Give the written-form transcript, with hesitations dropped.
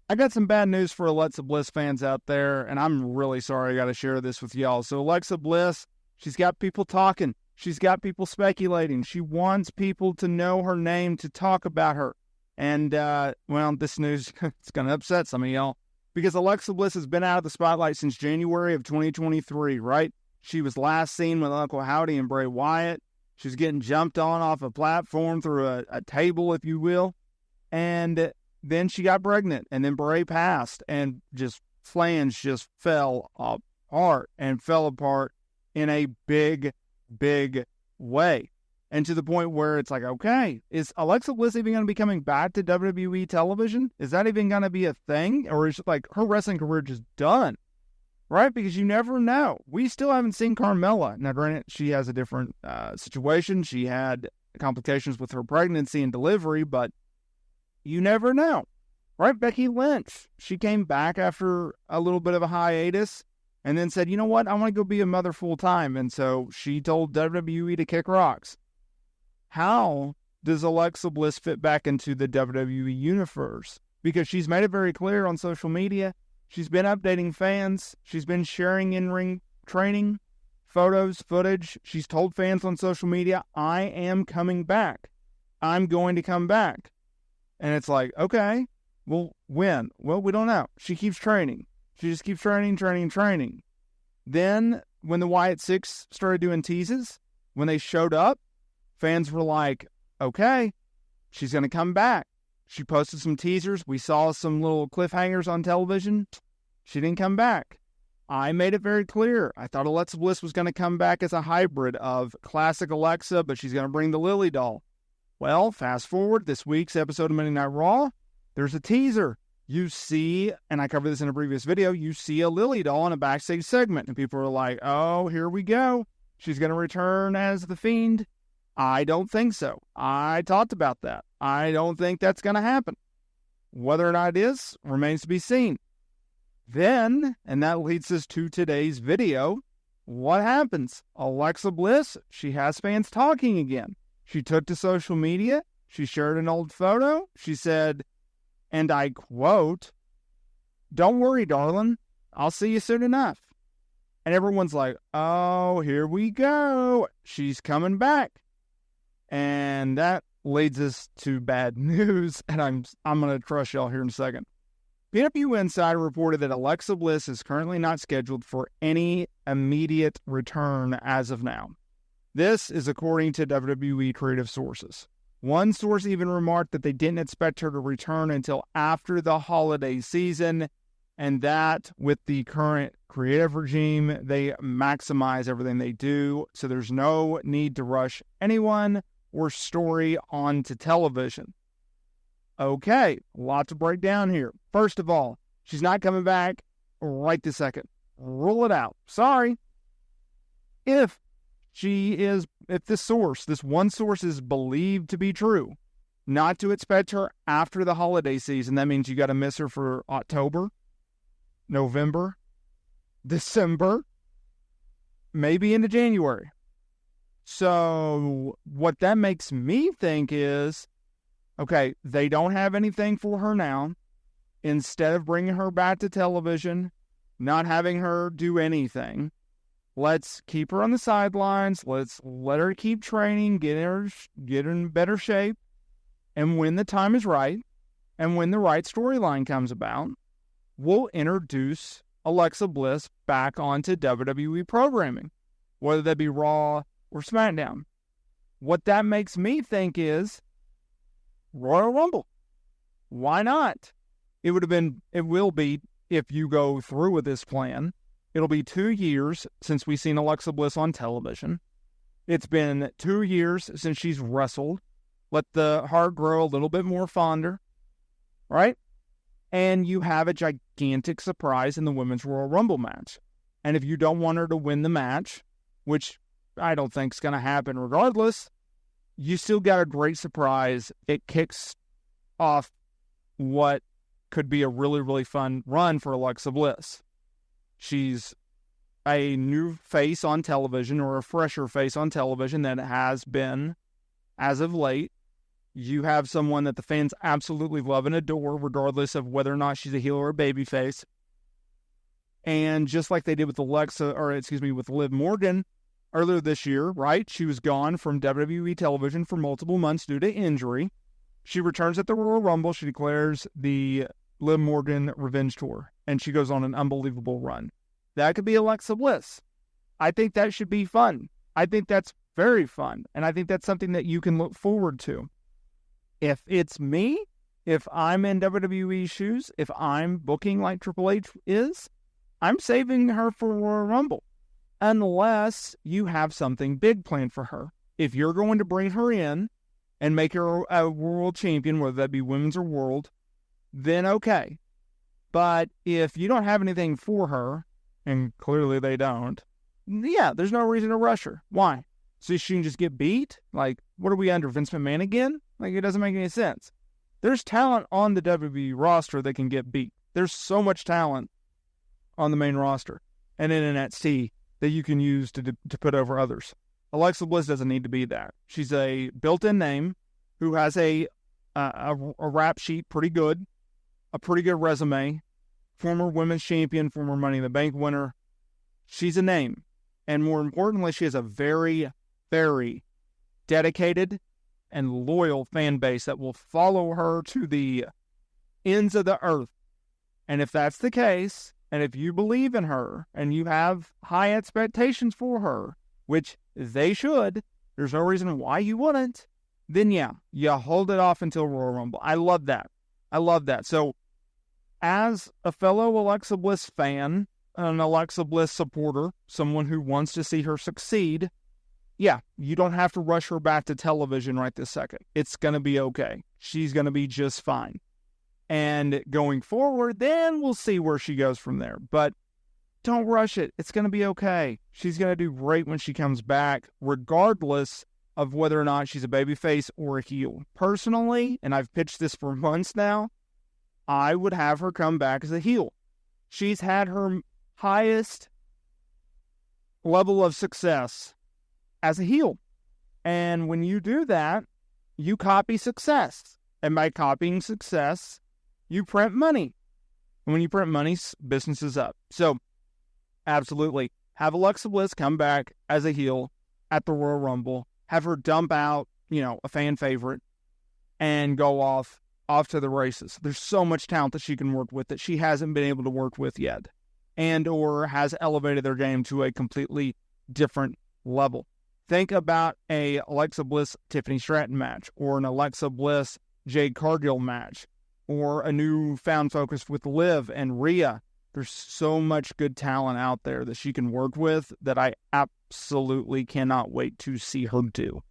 I got some bad news for Alexa Bliss fans out there, and I'm really sorry I got to share this with y'all. So Alexa Bliss, she's got people talking. She's got people speculating. She wants people to know her name, to talk about her. And, well, this news is going to upset some of y'all, because Alexa Bliss has been out of the spotlight since January of 2023, right? She was last seen with Uncle Howdy and Bray Wyatt. She was getting jumped on off a platform through a table, if you will. And then she got pregnant, and then Bray passed, and just flange just fell apart in a big, big way. And to the point where it's like, okay, is Alexa Bliss even going to be coming back to WWE television? Is that even going to be a thing? Or is it like her wrestling career just done? Right? Because you never know. We still haven't seen Carmella. Now, granted, she has a different situation. She had complications with her pregnancy and delivery, but you never know. Right? Becky Lynch, she came back after a little bit of a hiatus and then said, you know what? I want to go be a mother full time. And so she told WWE to kick rocks. How does Alexa Bliss fit back into the WWE universe? Because she's made it very clear on social media. She's been updating fans. She's been sharing in-ring training, photos, footage. She's told fans on social media, I am coming back. I'm going to come back. And it's like, okay, well, when? Well, we don't know. She keeps training. She just keeps training. Then, when the Wyatt Six started doing teases, when they showed up, fans were like, okay, she's going to come back. She posted some teasers. We saw some little cliffhangers on television. She didn't come back. I made it very clear. I thought Alexa Bliss was going to come back as a hybrid of classic Alexa, but she's going to bring the Lily doll. Well, fast forward, this week's episode of Monday Night Raw, there's a teaser. You see, and I covered this in a previous video, you see a Lily doll in a backstage segment, and people are like, oh, here we go. She's going to return as the Fiend. I don't think so. I talked about that. I don't think that's going to happen. Whether or not it is, remains to be seen. Then, and that leads us to today's video, what happens? Alexa Bliss, she has fans talking again. She took to social media. She shared an old photo. She said, and I quote, don't worry, darling. I'll see you soon enough. And everyone's like, oh, here we go. She's coming back. And that leads us to bad news, and I'm going to crush y'all here in a second. PW Insider reported that Alexa Bliss is currently not scheduled for any immediate return as of now. This is according to WWE creative sources. One source even remarked that they didn't expect her to return until after the holiday season, and that with the current creative regime, they maximize everything they do, so there's no need to rush anyone or story onto television. Okay, a lot to break down here. First of all, she's not coming back right this second. Rule it out. Sorry. If this one source is believed to be true, not to expect her after the holiday season, that means you got to miss her for October, November, December, maybe into January. So what that makes me think is, okay, they don't have anything for her now. Instead of bringing her back to television, not having her do anything, let's keep her on the sidelines. Let's let her keep training, get her in better shape. And when the time is right, and when the right storyline comes about, we'll introduce Alexa Bliss back onto WWE programming, whether that be Raw or SmackDown. What that makes me think is Royal Rumble. Why not? It will be, if you go through with this plan, it'll be 2 years since we've seen Alexa Bliss on television. It's been 2 years since she's wrestled. Let the heart grow a little bit more fonder, right? And you have a gigantic surprise in the Women's Royal Rumble match. And if you don't want her to win the match, which I don't think is going to happen regardless, you still got a great surprise. It kicks off what could be a really, really fun run for Alexa Bliss. She's a new face on television, or a fresher face on television than it has been as of late. You have someone that the fans absolutely love and adore, regardless of whether or not she's a heel or a babyface. And just like they did with with Liv Morgan earlier this year, right? She was gone from WWE television for multiple months due to injury. She returns at the Royal Rumble. She declares the Liv Morgan Revenge Tour, and she goes on an unbelievable run. That could be Alexa Bliss. I think that should be fun. I think that's very fun, and I think that's something that you can look forward to. If it's me, if I'm in WWE shoes, if I'm booking like Triple H is, I'm saving her for Royal Rumble. Unless you have something big planned for her. If you're going to bring her in and make her a world champion, whether that be women's or world, then okay. But if you don't have anything for her, and clearly they don't, yeah, there's no reason to rush her. Why? So she can just get beat? Like, what are we under, Vince McMahon again? Like, it doesn't make any sense. There's talent on the WWE roster that can get beat. There's so much talent on the main roster and in NXT that you can use to put over others. Alexa Bliss doesn't need to be that. She's a built-in name who has a rap sheet pretty good, a pretty good resume, former women's champion, former Money in the Bank winner. She's a name. And more importantly, she has a very, very dedicated and loyal fan base that will follow her to the ends of the earth. And if that's the case, and if you believe in her, and you have high expectations for her, which they should, there's no reason why you wouldn't, then yeah, you hold it off until Royal Rumble. I love that. I love that. So, as a fellow Alexa Bliss fan, an Alexa Bliss supporter, someone who wants to see her succeed, yeah, you don't have to rush her back to television right this second. It's going to be okay. She's going to be just fine. And going forward, then we'll see where she goes from there. But don't rush it. It's going to be okay. She's going to do great when she comes back, regardless of whether or not she's a babyface or a heel. Personally, and I've pitched this for months now, I would have her come back as a heel. She's had her highest level of success as a heel. And when you do that, you copy success. And by copying success, you print money. And when you print money, business is up. So, absolutely, have Alexa Bliss come back as a heel at the Royal Rumble. Have her dump out, a fan favorite and go off to the races. There's so much talent that she can work with that she hasn't been able to work with yet, and or has elevated their game to a completely different level. Think about a Alexa Bliss Tiffany Stratton match, or an Alexa Bliss Jade Cargill match, or a newfound focus with Liv and Rhea. There's so much good talent out there that she can work with that I absolutely cannot wait to see her do.